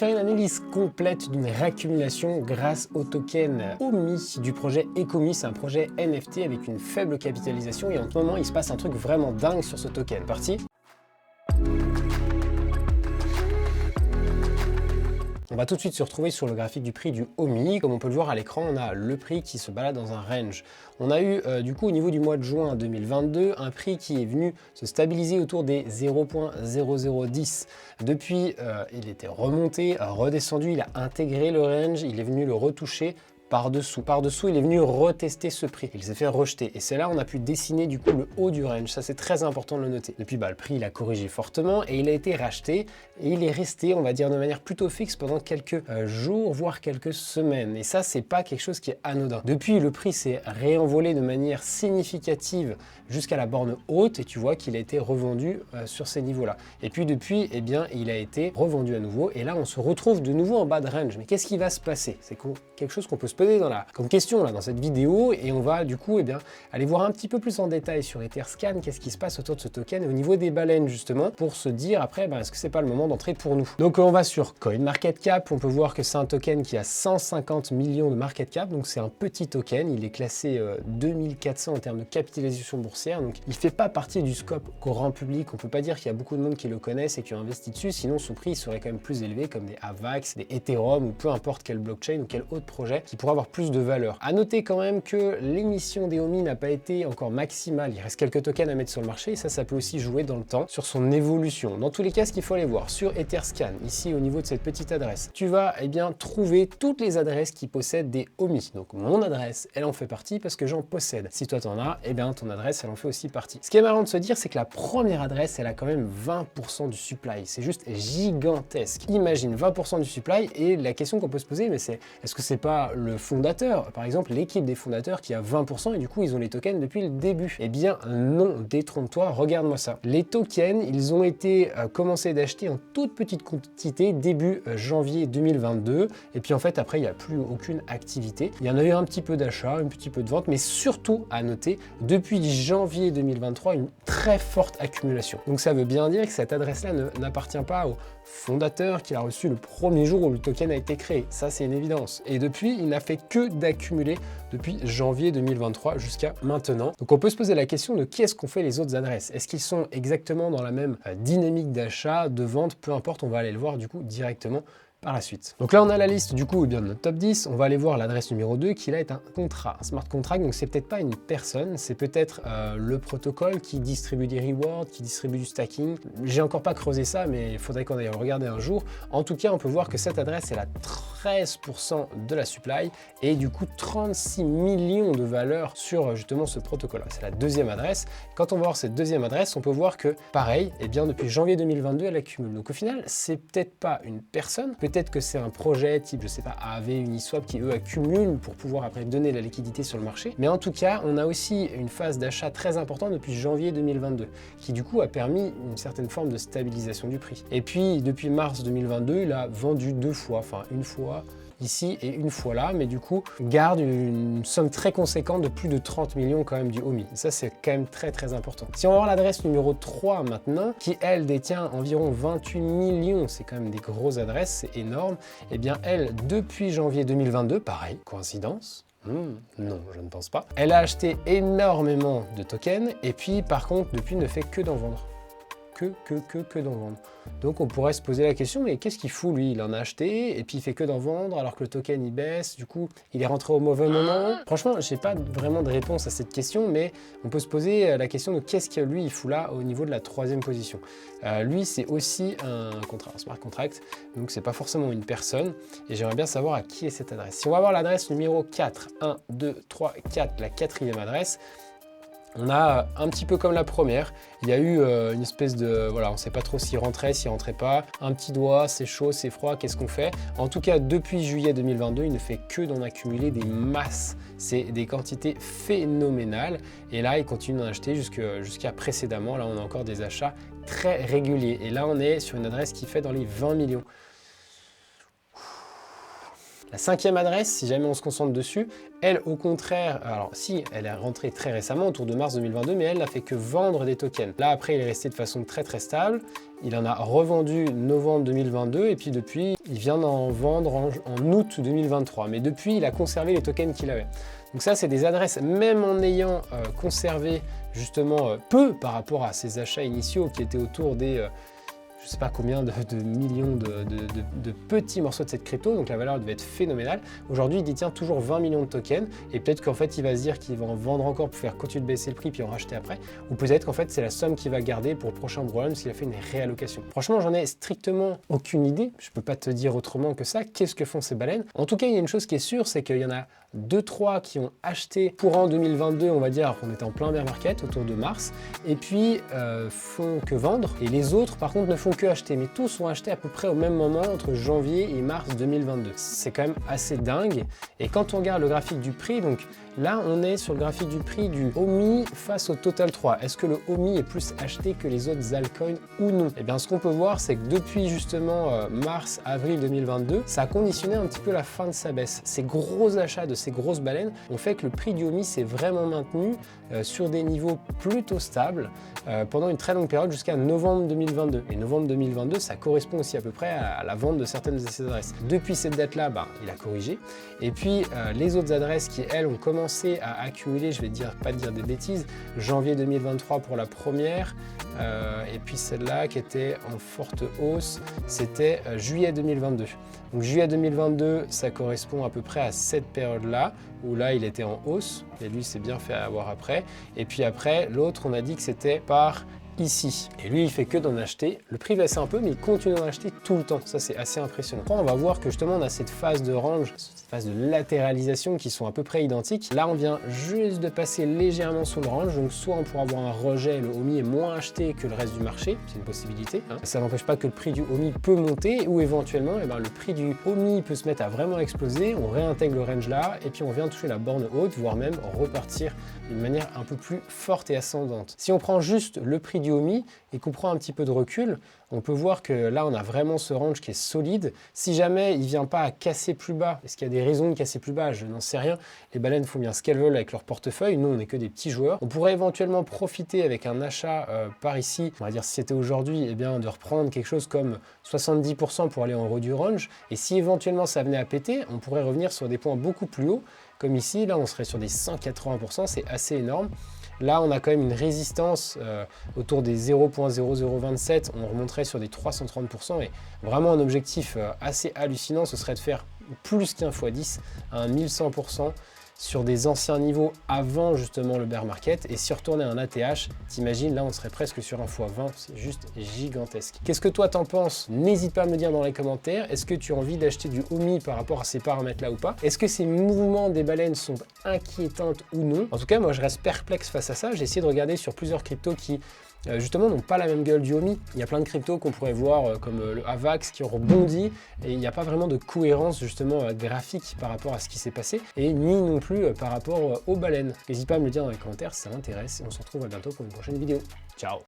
Faire une analyse complète d'une réaccumulation grâce au token OMI du projet Ecomi. C'est un projet NFT avec une faible capitalisation et en ce moment il se passe un truc vraiment dingue sur ce token. Parti? On va tout de suite se retrouver sur le graphique du prix du OMI. Comme on peut le voir à l'écran, on a le prix qui se balade dans un range. On a eu du coup au niveau du mois de juin 2022 un prix qui est venu se stabiliser autour des 0.0010. Depuis, il était remonté, redescendu, il a intégré le range, il est venu le retoucher. Par-dessous, il est venu retester ce prix. Il s'est fait rejeter. Et c'est là on a pu dessiner du coup le haut du range. Ça, c'est très important de le noter. Depuis, le prix, il a corrigé fortement et il a été racheté. Et il est resté, on va dire, de manière plutôt fixe pendant quelques jours, voire quelques semaines. Et ça, c'est pas quelque chose qui est anodin. Depuis, le prix s'est réenvolé de manière significative jusqu'à la borne haute. Et tu vois qu'il a été revendu sur ces niveaux-là. Et puis depuis, eh bien, il a été revendu à nouveau. Et là, on se retrouve de nouveau en bas de range. Mais qu'est-ce qui va se passer? C'est quelque chose qu'on peut se poser comme question là dans cette vidéo et on va du coup aller voir un petit peu plus en détail sur Etherscan qu'est-ce qui se passe autour de ce token au niveau des baleines justement pour se dire après est-ce que c'est pas le moment d'entrer pour nous. Donc on va sur CoinMarketCap, on peut voir que c'est un token qui a 150 millions de market cap, donc c'est un petit token, il est classé 2400 en termes de capitalisation boursière, donc il fait pas partie du scope grand public, on peut pas dire qu'il y a beaucoup de monde qui le connaissent et qui ont investi dessus, sinon son prix serait quand même plus élevé comme des AVAX, des Ethereum ou peu importe quel blockchain ou quel autre projet qui pourrait avoir plus de valeur. À noter quand même que l'émission des OMI n'a pas été encore maximale. Il reste quelques tokens à mettre sur le marché et ça peut aussi jouer dans le temps sur son évolution. Dans tous les cas, ce qu'il faut aller voir sur Etherscan, ici au niveau de cette petite adresse, tu vas trouver toutes les adresses qui possèdent des OMI. Donc mon adresse, elle en fait partie parce que j'en possède. Si toi t'en as, ton adresse, elle en fait aussi partie. Ce qui est marrant de se dire, c'est que la première adresse, elle a quand même 20% du supply. C'est juste gigantesque. Imagine 20% du supply et la question qu'on peut se poser, mais c'est est-ce que c'est pas le fondateur, par exemple l'équipe des fondateurs qui a 20% et du coup ils ont les tokens depuis le début? Eh bien non, détrompe-toi, regarde-moi ça. Les tokens, ils ont été commencés d'acheter en toute petite quantité début janvier 2022 et puis en fait après il n'y a plus aucune activité. Il y en a eu un petit peu d'achat, un petit peu de vente, mais surtout à noter depuis janvier 2023 une très forte accumulation. Donc ça veut bien dire que cette adresse-là n'appartient pas au fondateur qui l'a reçu le premier jour où le token a été créé. Ça c'est une évidence. Et depuis, il n'a fait que d'accumuler depuis janvier 2023 jusqu'à maintenant. Donc on peut se poser la question de qu'est-ce qu'on fait les autres adresses. Est-ce qu'ils sont exactement dans la même dynamique d'achat, de vente, peu importe, on va aller le voir du coup directement par la suite. Donc là on a la liste du coup de notre top 10, on va aller voir l'adresse numéro 2 qui là est un contrat, un smart contract, donc c'est peut-être pas une personne, c'est peut-être le protocole qui distribue des rewards, qui distribue du stacking. J'ai encore pas creusé ça mais il faudrait qu'on aille le regarder un jour. En tout cas on peut voir que cette adresse elle a 13% de la supply et du coup 36 millions de valeur sur justement ce protocole. C'est la deuxième adresse. Quand on va voir cette deuxième adresse, on peut voir que pareil, depuis janvier 2022 elle accumule. Donc au final c'est peut-être pas une personne, peut-être que c'est un projet type, je sais pas, AAV, Uniswap qui eux accumulent pour pouvoir après donner la liquidité sur le marché. Mais en tout cas, on a aussi une phase d'achat très importante depuis janvier 2022 qui du coup a permis une certaine forme de stabilisation du prix. Et puis depuis mars 2022, il a vendu deux fois, enfin une fois ici et une fois là, mais du coup garde une somme très conséquente de plus de 30 millions quand même du OMI. Et ça c'est quand même très important. Si on va voir l'adresse numéro 3 maintenant, qui elle détient environ 28 millions, c'est quand même des grosses adresses, c'est énorme, et bien elle depuis janvier 2022, pareil, coïncidence? Non, je ne pense pas. Elle a acheté énormément de tokens et puis par contre depuis ne fait que d'en vendre. Que d'en vendre. Donc on pourrait se poser la question, mais qu'est-ce qu'il fout lui? Il en a acheté et puis il fait que d'en vendre alors que le token il baisse, du coup il est rentré au mauvais moment. Franchement, j'ai pas vraiment de réponse à cette question, mais on peut se poser la question de qu'est-ce que lui il fout là au niveau de la troisième position. Lui c'est aussi un contrat, un smart contract, donc c'est pas forcément une personne et j'aimerais bien savoir à qui est cette adresse. Si on va voir l'adresse numéro 4, 1, 2, 3, 4, la quatrième adresse, on a un petit peu comme la première, il y a eu une espèce de, voilà, on ne sait pas trop s'il rentrait, s'il rentrait pas, un petit doigt, c'est chaud, c'est froid, qu'est-ce qu'on fait? En tout cas, depuis juillet 2022, il ne fait que d'en accumuler des masses, c'est des quantités phénoménales, et là, il continue d'en acheter jusqu'à précédemment, là on a encore des achats très réguliers, et là on est sur une adresse qui fait dans les 20 millions. La 5e adresse, si jamais on se concentre dessus, elle au contraire, alors si elle est rentrée très récemment, autour de mars 2022, mais elle n'a fait que vendre des tokens. Là après il est resté de façon très stable, il en a revendu novembre 2022 et puis depuis il vient d'en vendre en août 2023, mais depuis il a conservé les tokens qu'il avait. Donc ça c'est des adresses, même en ayant conservé justement peu par rapport à ses achats initiaux qui étaient autour des... je ne sais pas combien de millions de petits morceaux de cette crypto, donc la valeur devait être phénoménale. Aujourd'hui, il détient toujours 20 millions de tokens, et peut-être qu'en fait, il va se dire qu'il va en vendre encore pour faire continuer de baisser le prix, puis en racheter après, ou peut-être qu'en fait, c'est la somme qu'il va garder pour le prochain problème, s'il a fait une réallocation. Franchement, j'en ai strictement aucune idée, je ne peux pas te dire autrement que ça, qu'est-ce que font ces baleines. En tout cas, il y a une chose qui est sûre, c'est qu'il y en a 2-3 qui ont acheté courant 2022, on va dire, on était en plein bear market, autour de mars, et puis font que vendre, et les autres, par contre, ne font que acheter, mais tous ont acheté à peu près au même moment entre janvier et mars 2022. C'est quand même assez dingue. Et quand on regarde le graphique du prix, donc là on est sur le graphique du prix du OMI face au Total 3. Est-ce que le OMI est plus acheté que les autres altcoins ou non? Et bien ce qu'on peut voir, c'est que depuis justement mars-avril 2022, ça a conditionné un petit peu la fin de sa baisse. Ces gros achats de ces grosses baleines ont fait que le prix du OMI s'est vraiment maintenu sur des niveaux plutôt stables pendant une très longue période jusqu'à novembre 2022. Et novembre 2022, ça correspond aussi à peu près à la vente de certaines de ces adresses. Depuis cette date-là, il a corrigé. Et puis les autres adresses qui, elles, ont commencé à accumuler, je vais pas dire des bêtises, janvier 2023 pour la première, et puis celle-là qui était en forte hausse, c'était juillet 2022. Donc juillet 2022, ça correspond à peu près à cette période-là, où là il était en hausse, et lui s'est bien fait avoir après. Et puis après, l'autre, on a dit que c'était par ici. Et lui, il fait que d'en acheter. Le prix baisse un peu, mais il continue d'en acheter tout le temps. Ça, c'est assez impressionnant. On va voir que justement, on a cette phase de range, cette phase de latéralisation qui sont à peu près identiques. Là, on vient juste de passer légèrement sous le range. Donc, soit on pourra avoir un rejet, le OMI est moins acheté que le reste du marché. C'est une possibilité. Ça n'empêche pas que le prix du OMI peut monter ou éventuellement, le prix du OMI peut se mettre à vraiment exploser. On réintègre le range là et puis on vient toucher la borne haute, voire même repartir d'une manière un peu plus forte et ascendante. Si on prend juste le prix du OMI et qu'on prend un petit peu de recul, on peut voir que là on a vraiment ce range qui est solide. Si jamais il ne vient pas à casser plus bas, est-ce qu'il y a des raisons de casser plus bas? Je n'en sais rien. Les baleines font bien ce qu'elles veulent avec leur portefeuille. Nous on n'est que des petits joueurs. On pourrait éventuellement profiter avec un achat par ici, on va dire si c'était aujourd'hui, de reprendre quelque chose comme 70% pour aller en haut du range. Et si éventuellement ça venait à péter, on pourrait revenir sur des points beaucoup plus hauts. Comme ici, là on serait sur des 180%, c'est assez énorme. Là, on a quand même une résistance autour des 0.0027, on remonterait sur des 330% et vraiment un objectif assez hallucinant, ce serait de faire plus qu'un x10 à un 1100% sur des anciens niveaux avant justement le bear market. Et si on retournait un ATH, t'imagines, là on serait presque sur un x20, c'est juste gigantesque. Qu'est-ce que toi t'en penses? N'hésite pas à me dire dans les commentaires. Est-ce que tu as envie d'acheter du OMI par rapport à ces paramètres là ou pas? Est-ce que ces mouvements des baleines sont inquiétants ou non? En tout cas, moi je reste perplexe face à ça. J'ai essayé de regarder sur plusieurs cryptos qui justement n'ont pas la même gueule du OMI. Il y a plein de cryptos qu'on pourrait voir comme le AVAX qui rebondit et il n'y a pas vraiment de cohérence justement graphique par rapport à ce qui s'est passé et ni non plus par rapport aux baleines. N'hésite pas à me le dire dans les commentaires si ça m'intéresse et on se retrouve à bientôt pour une prochaine vidéo. Ciao!